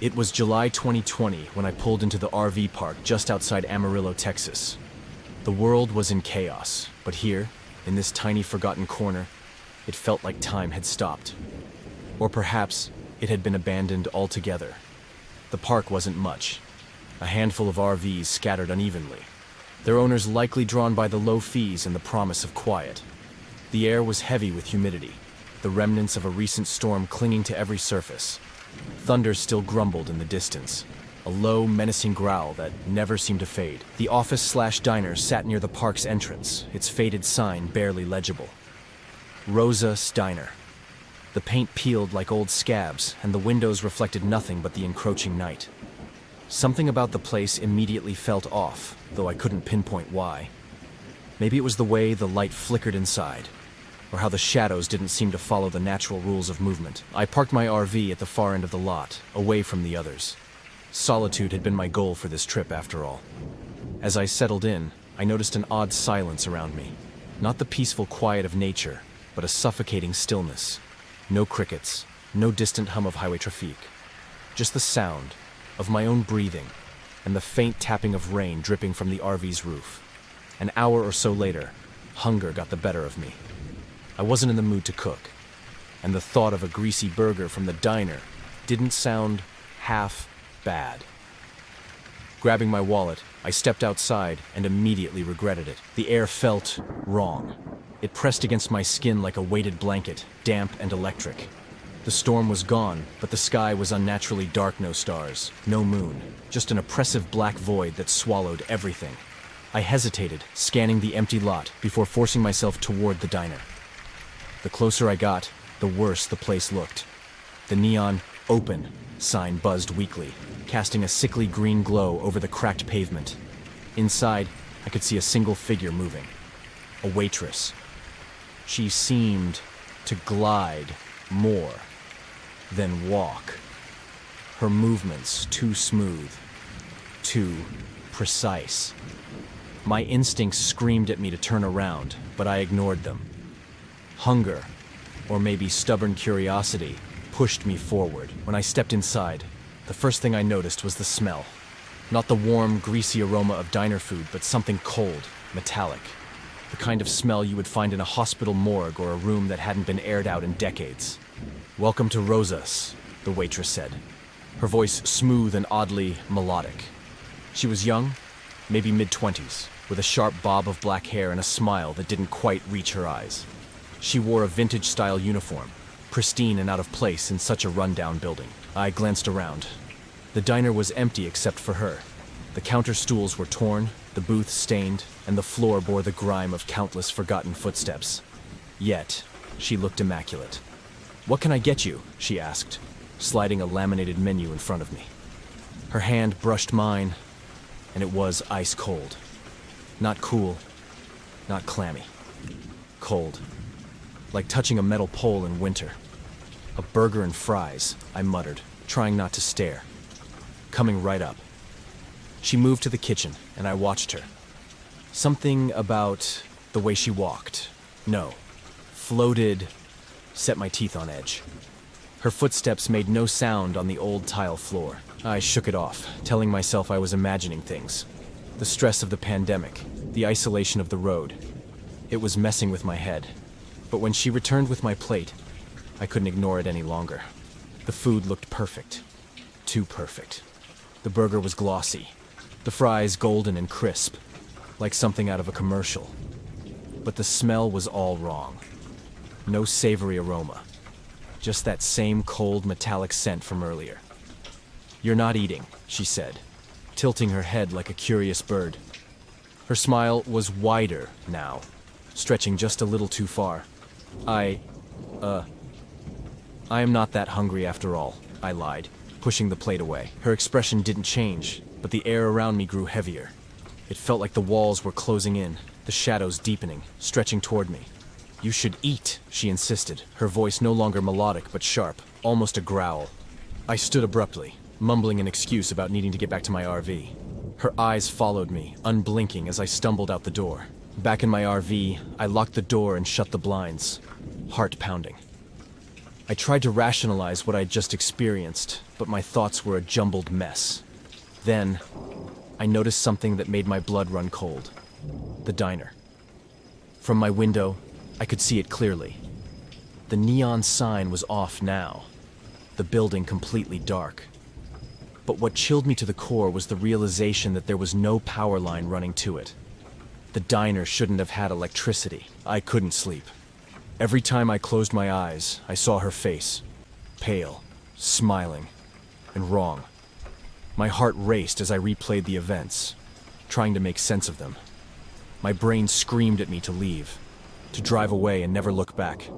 It was July 2020 when I pulled into the RV park just outside Amarillo, Texas. The world was in chaos, but here, in this tiny forgotten corner, it felt like time had stopped. Or perhaps it had been abandoned altogether. The park wasn't much. A handful of RVs scattered unevenly, their owners likely drawn by the low fees and the promise of quiet. The air was heavy with humidity, the remnants of a recent storm clinging to every surface. Thunder still grumbled in the distance, a low, menacing growl that never seemed to fade. The office/diner sat near the park's entrance, its faded sign barely legible. Rosa's Diner. The paint peeled like old scabs, and the windows reflected nothing but the encroaching night. Something about the place immediately felt off, though I couldn't pinpoint why. Maybe it was the way the light flickered inside, or how the shadows didn't seem to follow the natural rules of movement. I parked my RV at the far end of the lot, away from the others. Solitude had been my goal for this trip, after all. As I settled in, I noticed an odd silence around me. Not the peaceful quiet of nature, but a suffocating stillness. No crickets, no distant hum of highway traffic. Just the sound of my own breathing and the faint tapping of rain dripping from the RV's roof. An hour or so later, hunger got the better of me. I wasn't in the mood to cook, and the thought of a greasy burger from the diner didn't sound half bad. Grabbing my wallet, I stepped outside and immediately regretted it. The air felt wrong. It pressed against my skin like a weighted blanket, damp and electric. The storm was gone, but the sky was unnaturally dark. No stars, no moon, just an oppressive black void that swallowed everything. I hesitated, scanning the empty lot before forcing myself toward the diner. The closer I got, the worse the place looked. The neon "Open" sign buzzed weakly, casting a sickly green glow over the cracked pavement. Inside, I could see a single figure moving. A waitress. She seemed to glide more than walk. Her movements too smooth, too precise. My instincts screamed at me to turn around, but I ignored them. Hunger, or maybe stubborn curiosity, pushed me forward. When I stepped inside, the first thing I noticed was the smell. Not the warm, greasy aroma of diner food, but something cold, metallic. The kind of smell you would find in a hospital morgue or a room that hadn't been aired out in decades. "Welcome to Rosa's," the waitress said, her voice smooth and oddly melodic. She was young, maybe mid-20s, with a sharp bob of black hair and a smile that didn't quite reach her eyes. She wore a vintage-style uniform, pristine and out of place in such a run-down building. I glanced around. The diner was empty except for her. The counter stools were torn, the booth stained, and the floor bore the grime of countless forgotten footsteps. Yet, she looked immaculate. "What can I get you?" she asked, sliding a laminated menu in front of me. Her hand brushed mine, and it was ice cold. Not cool, not clammy. Cold. Like touching a metal pole in winter. "A burger and fries," I muttered, trying not to stare. Coming right up. She moved to the kitchen, and I watched her. Something about the way she walked, floated, set my teeth on edge. Her footsteps made no sound on the old tile floor. I shook it off, telling myself I was imagining things. The stress of the pandemic, the isolation of the road. It was messing with my head. But when she returned with my plate, I couldn't ignore it any longer. The food looked perfect. Too perfect. The burger was glossy, the fries golden and crisp, like something out of a commercial. But the smell was all wrong. No savory aroma. Just that same cold metallic scent from earlier. "You're not eating," she said, tilting her head like a curious bird. Her smile was wider now, stretching just a little too far. I am not that hungry after all," I lied, pushing the plate away. Her expression didn't change, but the air around me grew heavier. It felt like the walls were closing in, the shadows deepening, stretching toward me. "You should eat," she insisted, her voice no longer melodic but sharp, almost a growl. I stood abruptly, mumbling an excuse about needing to get back to my RV. Her eyes followed me, unblinking as I stumbled out the door. Back in my RV, I locked the door and shut the blinds, heart pounding. I tried to rationalize what I'd just experienced, but my thoughts were a jumbled mess. Then, I noticed something that made my blood run cold. The diner. From my window, I could see it clearly. The neon sign was off now, the building completely dark. But what chilled me to the core was the realization that there was no power line running to it. The diner shouldn't have had electricity. I couldn't sleep. Every time I closed my eyes, I saw her face. Pale, smiling, and wrong. My heart raced as I replayed the events, trying to make sense of them. My brain screamed at me to leave, to drive away and never look back.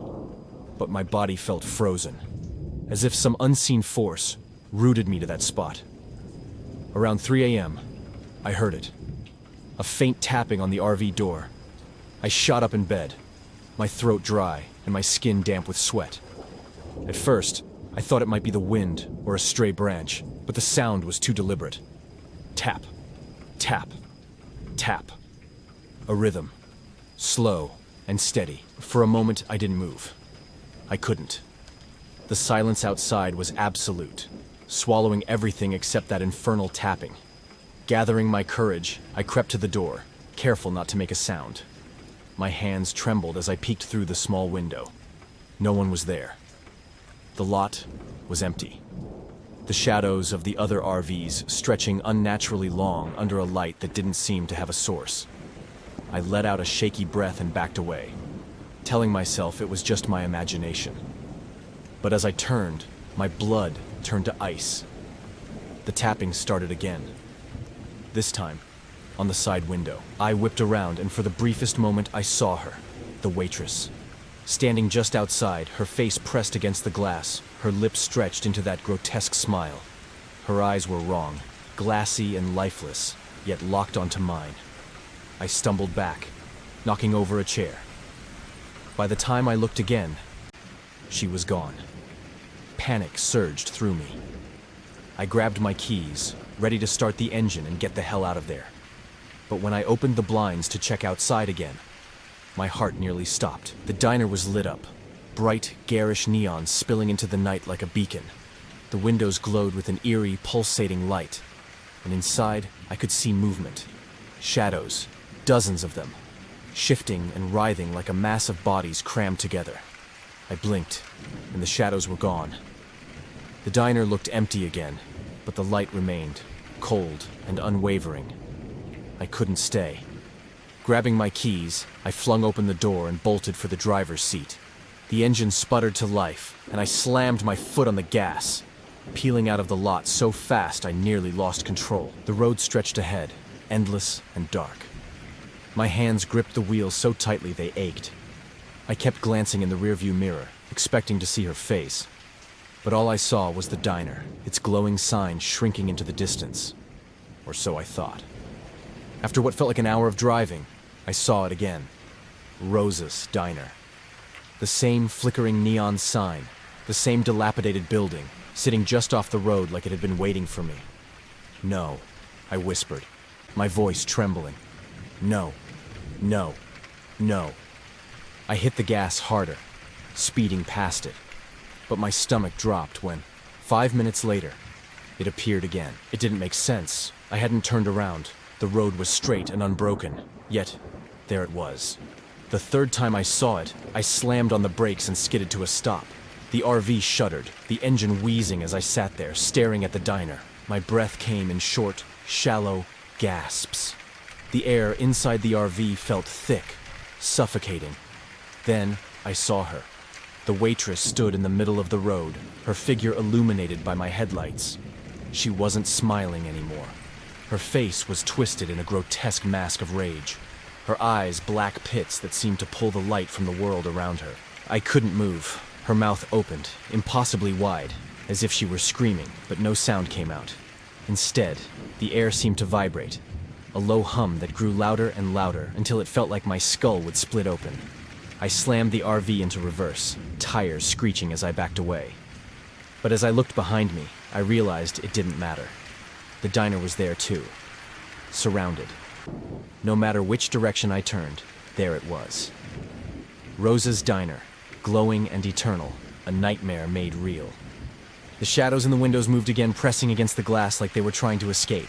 But my body felt frozen, as if some unseen force rooted me to that spot. Around 3 a.m., I heard it. A faint tapping on the RV door. I shot up in bed, my throat dry and my skin damp with sweat. At first, I thought it might be the wind or a stray branch, but the sound was too deliberate. Tap, tap, tap. A rhythm, slow and steady. For a moment, I didn't move. I couldn't. The silence outside was absolute, swallowing everything except that infernal tapping. Gathering my courage, I crept to the door, careful not to make a sound. My hands trembled as I peeked through the small window. No one was there. The lot was empty. The shadows of the other RVs stretching unnaturally long under a light that didn't seem to have a source. I let out a shaky breath and backed away, telling myself it was just my imagination. But as I turned, my blood turned to ice. The tapping started again. This time, on the side window. I whipped around, and for the briefest moment I saw her, the waitress. Standing just outside, her face pressed against the glass, her lips stretched into that grotesque smile. Her eyes were wrong, glassy and lifeless, yet locked onto mine. I stumbled back, knocking over a chair. By the time I looked again, she was gone. Panic surged through me. I grabbed my keys, ready to start the engine and get the hell out of there. But when I opened the blinds to check outside again, my heart nearly stopped. The diner was lit up, bright, garish neon spilling into the night like a beacon. The windows glowed with an eerie, pulsating light, and inside I could see movement. Shadows, dozens of them, shifting and writhing like a mass of bodies crammed together. I blinked, and the shadows were gone. The diner looked empty again, but the light remained, cold and unwavering. I couldn't stay. Grabbing my keys, I flung open the door and bolted for the driver's seat. The engine sputtered to life, and I slammed my foot on the gas, peeling out of the lot so fast I nearly lost control. The road stretched ahead, endless and dark. My hands gripped the wheels so tightly they ached. I kept glancing in the rearview mirror, expecting to see her face. But all I saw was the diner, its glowing sign shrinking into the distance. Or so I thought. After what felt like an hour of driving, I saw it again. Rosa's Diner. The same flickering neon sign, the same dilapidated building, sitting just off the road like it had been waiting for me. No, I whispered, my voice trembling. No, no, no. I hit the gas harder, speeding past it. But my stomach dropped when, 5 minutes later, it appeared again. It didn't make sense. I hadn't turned around. The road was straight and unbroken. Yet, there it was. The third time I saw it, I slammed on the brakes and skidded to a stop. The RV shuddered, the engine wheezing as I sat there, staring at the diner. My breath came in short, shallow gasps. The air inside the RV felt thick, suffocating. Then, I saw her. The waitress stood in the middle of the road, her figure illuminated by my headlights. She wasn't smiling anymore. Her face was twisted in a grotesque mask of rage. Her eyes black pits that seemed to pull the light from the world around her. I couldn't move. Her mouth opened, impossibly wide, as if she were screaming, but no sound came out. Instead, the air seemed to vibrate, a low hum that grew louder and louder until it felt like my skull would split open. I slammed the RV into reverse, tires screeching as I backed away. But as I looked behind me, I realized it didn't matter. The diner was there too, surrounded. No matter which direction I turned, there it was. Rosa's Diner, glowing and eternal, a nightmare made real. The shadows in the windows moved again, pressing against the glass like they were trying to escape,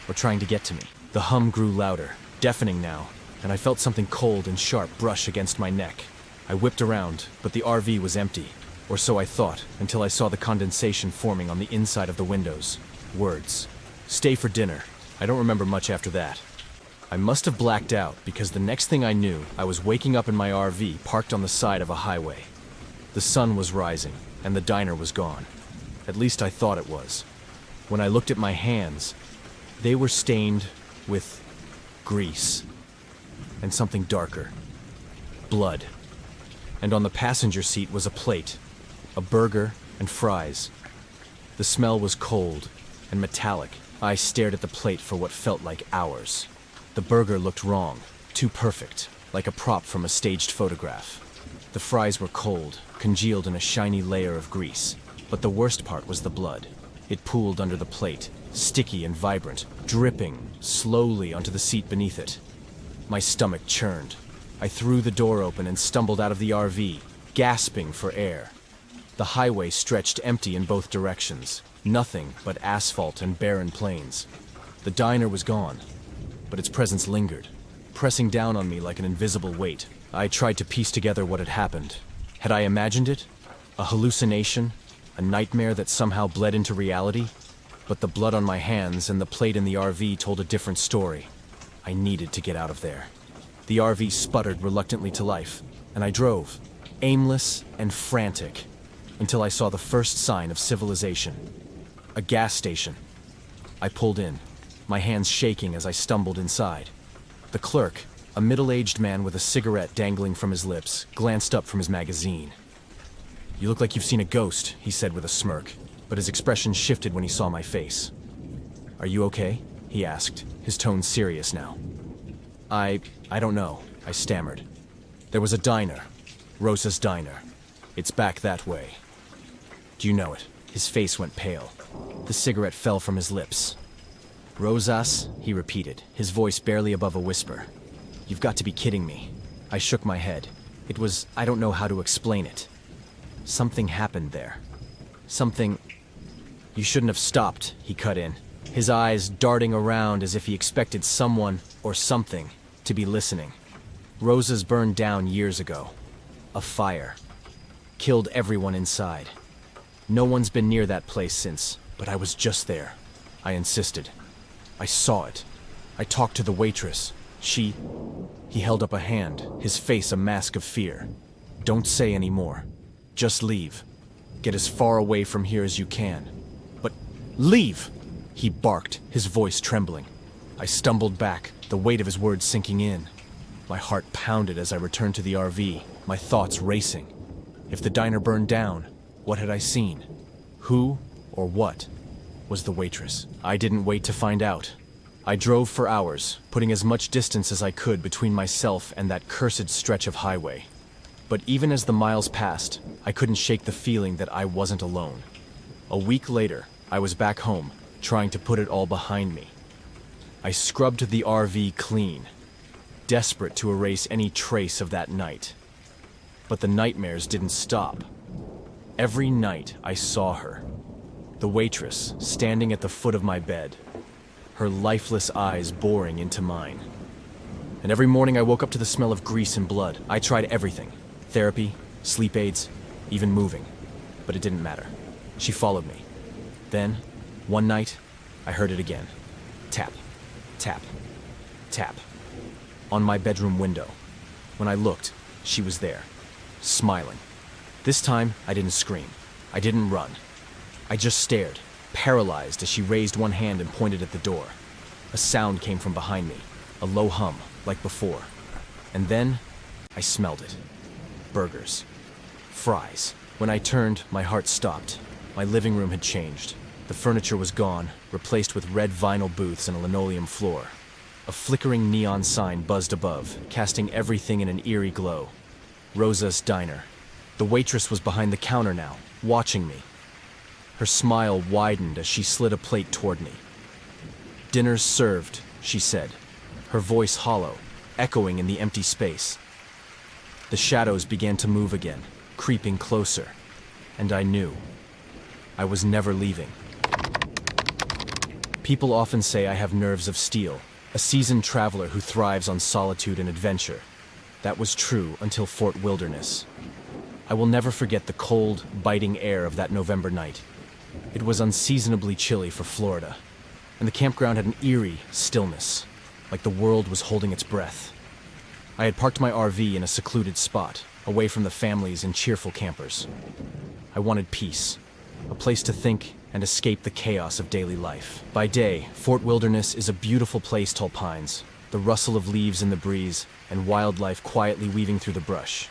or trying to get to me. The hum grew louder, deafening now, and I felt something cold and sharp brush against my neck. I whipped around, but the RV was empty, or so I thought, until I saw the condensation forming on the inside of the windows. Words. Stay for dinner. I don't remember much after that. I must have blacked out, because the next thing I knew, I was waking up in my RV parked on the side of a highway. The sun was rising, and the diner was gone. At least I thought it was. When I looked at my hands, they were stained with grease and something darker. Blood. And on the passenger seat was a plate, a burger and fries. The smell was cold and metallic. I stared at the plate for what felt like hours. The burger looked wrong, too perfect, like a prop from a staged photograph. The fries were cold, congealed in a shiny layer of grease. But the worst part was the blood. It pooled under the plate, sticky and vibrant, dripping slowly onto the seat beneath it. My stomach churned. I threw the door open and stumbled out of the RV, gasping for air. The highway stretched empty in both directions, nothing but asphalt and barren plains. The diner was gone, but its presence lingered, pressing down on me like an invisible weight. I tried to piece together what had happened. Had I imagined it? A hallucination? A nightmare that somehow bled into reality? But the blood on my hands and the plate in the RV told a different story. I needed to get out of there. The RV sputtered reluctantly to life, and I drove, aimless and frantic, until I saw the first sign of civilization. A gas station. I pulled in, my hands shaking as I stumbled inside. The clerk, a middle-aged man with a cigarette dangling from his lips, glanced up from his magazine. "You look like you've seen a ghost," he said with a smirk, but his expression shifted when he saw my face. "Are you okay?" he asked, his tone serious now. I don't know," I stammered. "There was a diner, Rosa's Diner. It's back that way." "Do you know it?" His face went pale. The cigarette fell from his lips. "Rosas?" he repeated, his voice barely above a whisper. "You've got to be kidding me." I shook my head. I don't know how to explain it. Something happened there. Something... "You shouldn't have stopped," he cut in, his eyes darting around as if he expected someone or something to be listening. "Rosa's burned down years ago. A fire. Killed everyone inside. No one's been near that place since, but I was just there." I insisted. "I saw it. I talked to the waitress. She..." He held up a hand, his face a mask of fear. "Don't say any more. Just leave. Get as far away from here as you can. But leave!" he barked, his voice trembling. I stumbled back, the weight of his words sinking in. My heart pounded as I returned to the RV, my thoughts racing. If the diner burned down, what had I seen? Who, or what, was the waitress? I didn't wait to find out. I drove for hours, putting as much distance as I could between myself and that cursed stretch of highway. But even as the miles passed, I couldn't shake the feeling that I wasn't alone. A week later, I was back home, trying to put it all behind me. I scrubbed the RV clean, desperate to erase any trace of that night. But the nightmares didn't stop. Every night I saw her, the waitress standing at the foot of my bed, her lifeless eyes boring into mine. And every morning I woke up to the smell of grease and blood. I tried everything. Therapy, sleep aids, even moving. But it didn't matter. She followed me. Then, one night, I heard it again. Tap, tap, tap. On my bedroom window. When I looked, she was there, smiling. This time, I didn't scream. I didn't run. I just stared, paralyzed as she raised one hand and pointed at the door. A sound came from behind me, a low hum, like before. And then, I smelled it. Burgers. Fries. When I turned, my heart stopped. My living room had changed. The furniture was gone, replaced with red vinyl booths and a linoleum floor. A flickering neon sign buzzed above, casting everything in an eerie glow. Rosa's Diner. The waitress was behind the counter now, watching me. Her smile widened as she slid a plate toward me. "Dinner's served," she said, her voice hollow, echoing in the empty space. The shadows began to move again, creeping closer. And I knew. I was never leaving. People often say I have nerves of steel, a seasoned traveler who thrives on solitude and adventure. That was true until Fort Wilderness. I will never forget the cold, biting air of that November night. It was unseasonably chilly for Florida, and the campground had an eerie stillness, like the world was holding its breath. I had parked my RV in a secluded spot, away from the families and cheerful campers. I wanted peace, a place to think and escape the chaos of daily life. By day, Fort Wilderness is a beautiful place, tall pines, the rustle of leaves in the breeze, and wildlife quietly weaving through the brush.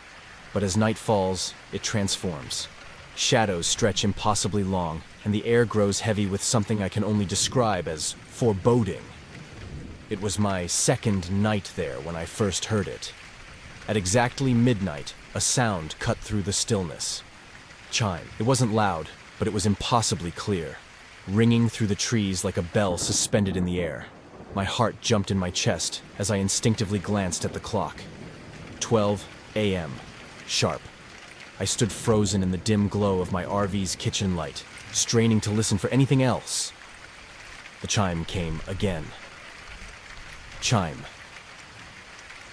But as night falls, it transforms. Shadows stretch impossibly long, and the air grows heavy with something I can only describe as foreboding. It was my second night there when I first heard it. At exactly midnight, a sound cut through the stillness. Chime. It wasn't loud, but it was impossibly clear, ringing through the trees like a bell suspended in the air. My heart jumped in my chest as I instinctively glanced at the clock. 12 a.m. Sharp. I stood frozen in the dim glow of my RV's kitchen light, straining to listen for anything else. The chime came again. Chime.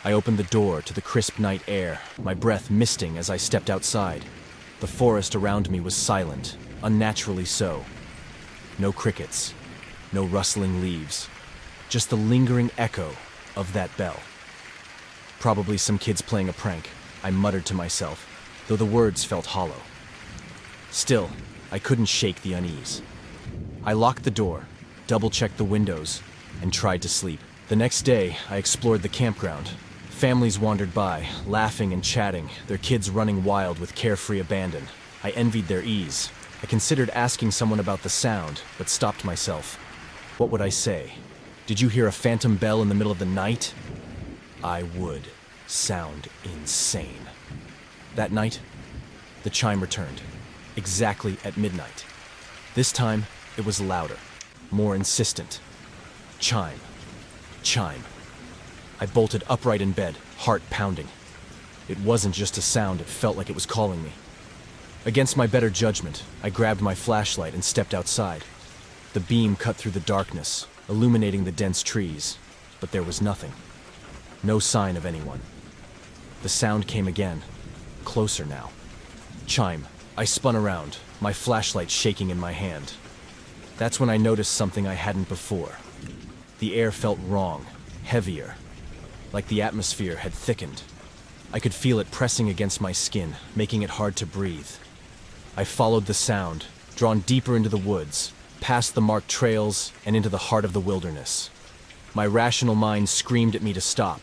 I opened the door to the crisp night air, my breath misting as I stepped outside. The forest around me was silent, unnaturally so. No crickets, no rustling leaves, just the lingering echo of that bell. Probably some kids playing a prank, I muttered to myself, though the words felt hollow. Still, I couldn't shake the unease. I locked the door, double-checked the windows, and tried to sleep. The next day, I explored the campground. Families wandered by, laughing and chatting, their kids running wild with carefree abandon. I envied their ease. I considered asking someone about the sound, but stopped myself. What would I say? Did you hear a phantom bell in the middle of the night? I would sound insane. That night, the chime returned, exactly at midnight. This time, it was louder, more insistent. Chime. Chime. I bolted upright in bed, heart pounding. It wasn't just a sound, it felt like it was calling me. Against my better judgment, I grabbed my flashlight and stepped outside. The beam cut through the darkness, illuminating the dense trees, but there was nothing. No sign of anyone. The sound came again, closer now. Chime. I spun around, my flashlight shaking in my hand. That's when I noticed something I hadn't before. The air felt wrong, heavier, like the atmosphere had thickened. I could feel it pressing against my skin, making it hard to breathe. I followed the sound, drawn deeper into the woods, past the marked trails and into the heart of the wilderness. My rational mind screamed at me to stop,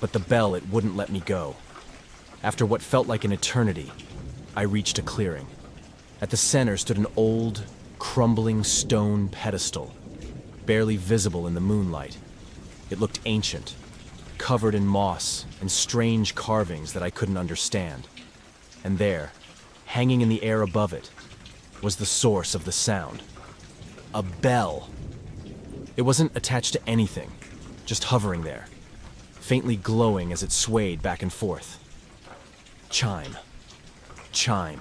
but the bell, it wouldn't let me go. After what felt like an eternity, I reached a clearing. At the center stood an old, crumbling stone pedestal, barely visible in the moonlight. It looked ancient, covered in moss and strange carvings that I couldn't understand. And there, hanging in the air above it, was the source of the sound. A bell. It wasn't attached to anything, just hovering there, faintly glowing as it swayed back and forth. Chime. Chime.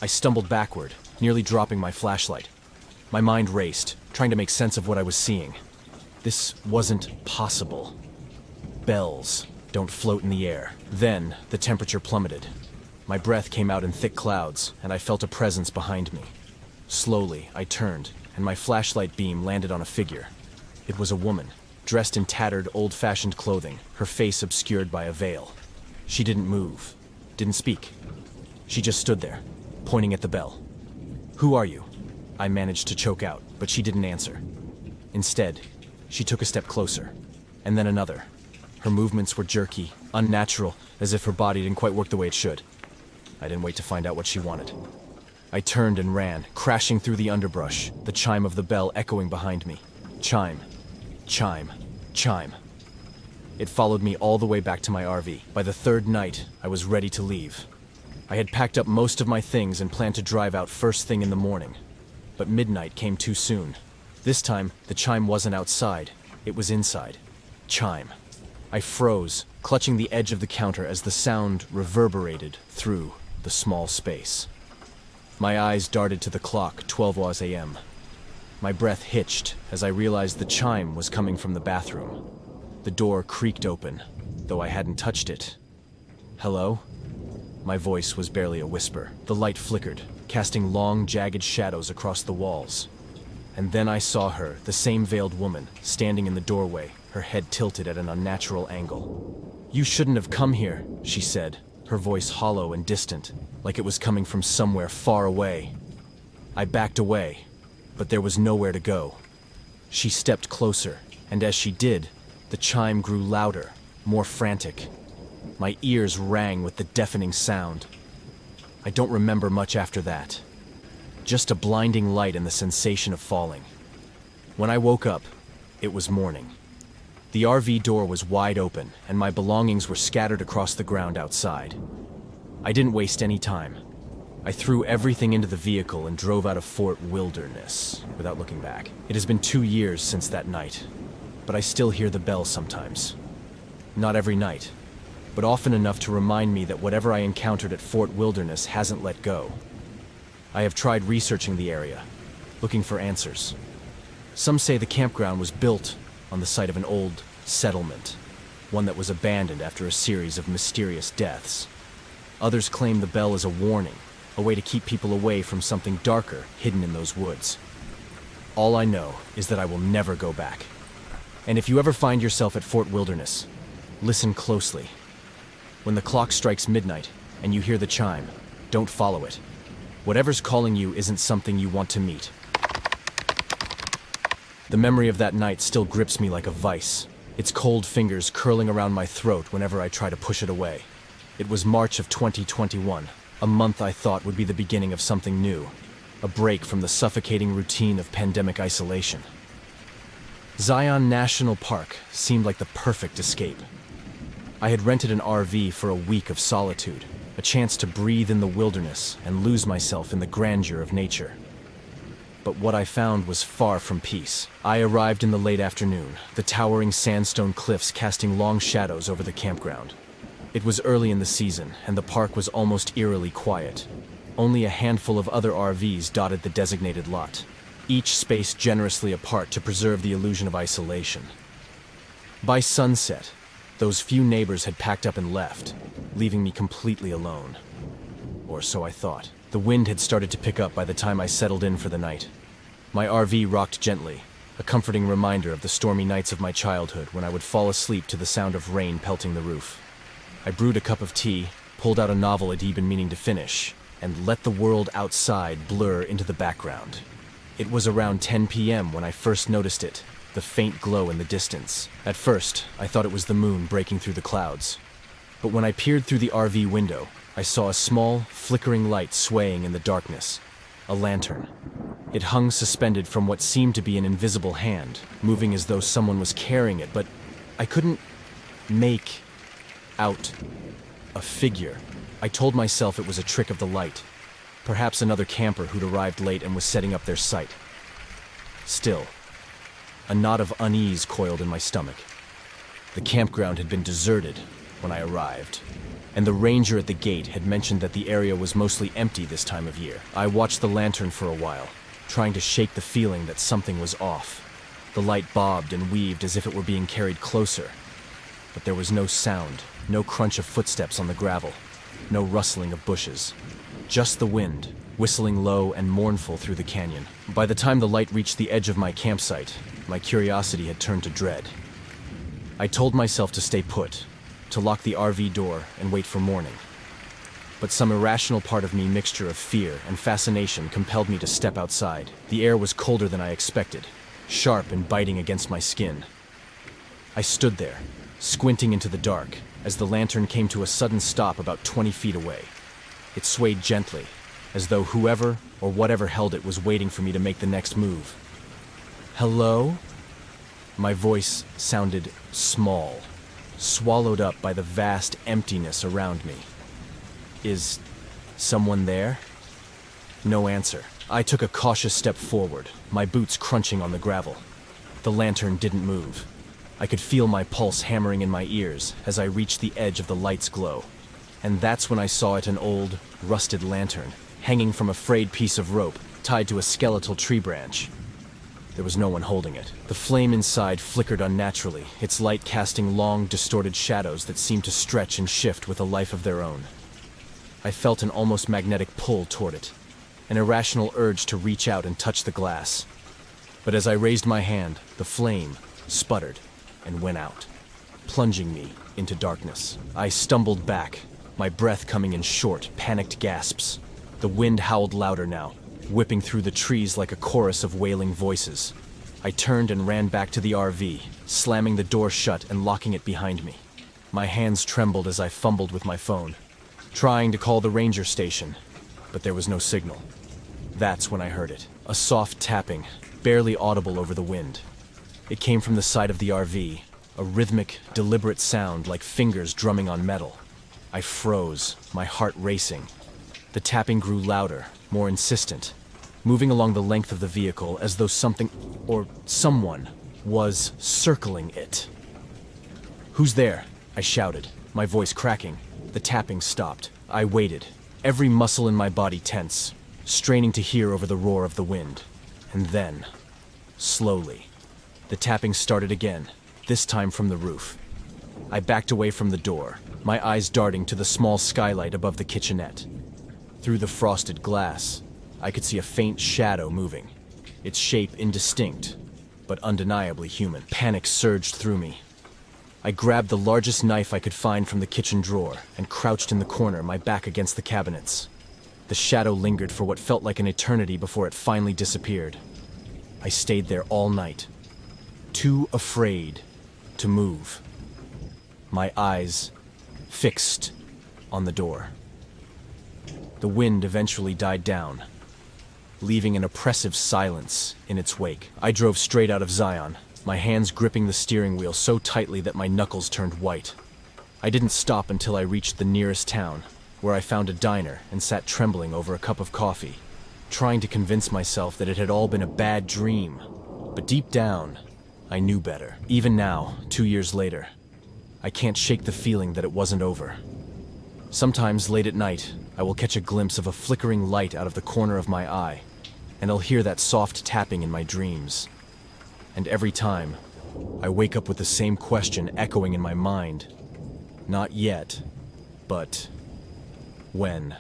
I stumbled backward, nearly dropping my flashlight. My mind raced, trying to make sense of what I was seeing. This wasn't possible. Bells don't float in the air. Then, the temperature plummeted. My breath came out in thick clouds, and I felt a presence behind me. Slowly, I turned, and my flashlight beam landed on a figure. It was a woman, dressed in tattered, old-fashioned clothing, her face obscured by a veil. She didn't move, didn't speak. She just stood there, pointing at the bell. "Who are you?" I managed to choke out, but she didn't answer. Instead, she took a step closer, and then another. Her movements were jerky, unnatural, as if her body didn't quite work the way it should. I didn't wait to find out what she wanted. I turned and ran, crashing through the underbrush, the chime of the bell echoing behind me. Chime. Chime. Chime. It followed me all the way back to my RV. By the third night, I was ready to leave. I had packed up most of my things and planned to drive out first thing in the morning. But midnight came too soon. This time, the chime wasn't outside. It was inside. Chime. I froze, clutching the edge of the counter as the sound reverberated through the small space. My eyes darted to the clock, 12 a.m. My breath hitched as I realized the chime was coming from the bathroom. The door creaked open, though I hadn't touched it. "Hello?" My voice was barely a whisper. The light flickered, casting long, jagged shadows across the walls. And then I saw her, the same veiled woman, standing in the doorway, her head tilted at an unnatural angle. "You shouldn't have come here," she said, her voice hollow and distant, like it was coming from somewhere far away. I backed away, but there was nowhere to go. She stepped closer, and as she did, the chime grew louder, more frantic. My ears rang with the deafening sound. I don't remember much after that. Just a blinding light and the sensation of falling. When I woke up, it was morning. The RV door was wide open, and my belongings were scattered across the ground outside. I didn't waste any time. I threw everything into the vehicle and drove out of Fort Wilderness without looking back. It has been 2 years since that night, but I still hear the bell sometimes. Not every night, but often enough to remind me that whatever I encountered at Fort Wilderness hasn't let go. I have tried researching the area, looking for answers. Some say the campground was built on the site of an old settlement, one that was abandoned after a series of mysterious deaths. Others claim the bell is a warning, a way to keep people away from something darker hidden in those woods. All I know is that I will never go back. And if you ever find yourself at Fort Wilderness, listen closely. When the clock strikes midnight and you hear the chime, don't follow it. Whatever's calling you isn't something you want to meet. The memory of that night still grips me like a vice, its cold fingers curling around my throat whenever I try to push it away. It was March of 2021, a month I thought would be the beginning of something new, a break from the suffocating routine of pandemic isolation. Zion National Park seemed like the perfect escape. I had rented an RV for a week of solitude, a chance to breathe in the wilderness and lose myself in the grandeur of nature. But what I found was far from peace. I arrived in the late afternoon, the towering sandstone cliffs casting long shadows over the campground. It was early in the season, and the park was almost eerily quiet. Only a handful of other RVs dotted the designated lot, each spaced generously apart to preserve the illusion of isolation. By sunset, those few neighbors had packed up and left, leaving me completely alone. Or so I thought. The wind had started to pick up by the time I settled in for the night. My RV rocked gently, a comforting reminder of the stormy nights of my childhood when I would fall asleep to the sound of rain pelting the roof. I brewed a cup of tea, pulled out a novel I'd been meaning to finish, and let the world outside blur into the background. It was around 10 p.m. when I first noticed it, the faint glow in the distance. At first, I thought it was the moon breaking through the clouds. But when I peered through the RV window, I saw a small, flickering light swaying in the darkness. A lantern. It hung suspended from what seemed to be an invisible hand, moving as though someone was carrying it, but I couldn't make out a figure. I told myself it was a trick of the light. Perhaps another camper who'd arrived late and was setting up their site. Still, a knot of unease coiled in my stomach. The campground had been deserted when I arrived, and the ranger at the gate had mentioned that the area was mostly empty this time of year. I watched the lantern for a while, trying to shake the feeling that something was off. The light bobbed and weaved as if it were being carried closer, but there was no sound, no crunch of footsteps on the gravel, no rustling of bushes. Just the wind, whistling low and mournful through the canyon. By the time the light reached the edge of my campsite, my curiosity had turned to dread. I told myself to stay put, to lock the RV door and wait for morning. But some irrational part of me mixture of fear and fascination compelled me to step outside. The air was colder than I expected, sharp and biting against my skin. I stood there, squinting into the dark, as the lantern came to a sudden stop about 20 feet away. It swayed gently, as though whoever or whatever held it was waiting for me to make the next move. "Hello?" My voice sounded small, swallowed up by the vast emptiness around me. "Is someone there?" No answer. I took a cautious step forward, my boots crunching on the gravel. The lantern didn't move. I could feel my pulse hammering in my ears as I reached the edge of the light's glow. And that's when I saw it, an old, rusted lantern, hanging from a frayed piece of rope tied to a skeletal tree branch. There was no one holding it. The flame inside flickered unnaturally, its light casting long, distorted shadows that seemed to stretch and shift with a life of their own. I felt an almost magnetic pull toward it, an irrational urge to reach out and touch the glass. But as I raised my hand, the flame sputtered and went out, plunging me into darkness. I stumbled back, my breath coming in short, panicked gasps. The wind howled louder now, whipping through the trees like a chorus of wailing voices. I turned and ran back to the RV, slamming the door shut and locking it behind me. My hands trembled as I fumbled with my phone, trying to call the ranger station, but there was no signal. That's when I heard it, a soft tapping, barely audible over the wind. It came from the side of the RV, a rhythmic, deliberate sound like fingers drumming on metal. I froze, my heart racing. The tapping grew louder, more insistent, moving along the length of the vehicle as though something, or someone, was circling it. "Who's there?" I shouted, my voice cracking. The tapping stopped. I waited, every muscle in my body tense, straining to hear over the roar of the wind. And then, slowly, the tapping started again, this time from the roof. I backed away from the door, my eyes darting to the small skylight above the kitchenette. Through the frosted glass, I could see a faint shadow moving, its shape indistinct, but undeniably human. Panic surged through me. I grabbed the largest knife I could find from the kitchen drawer and crouched in the corner, my back against the cabinets. The shadow lingered for what felt like an eternity before it finally disappeared. I stayed there all night, too afraid to move, my eyes fixed on the door. The wind eventually died down, leaving an oppressive silence in its wake. I drove straight out of Zion, my hands gripping the steering wheel so tightly that my knuckles turned white. I didn't stop until I reached the nearest town, where I found a diner and sat trembling over a cup of coffee, trying to convince myself that it had all been a bad dream. But deep down, I knew better. Even now, 2 years later, I can't shake the feeling that it wasn't over. Sometimes late at night, I will catch a glimpse of a flickering light out of the corner of my eye, and I'll hear that soft tapping in my dreams. And every time, I wake up with the same question echoing in my mind. Not yet, but when?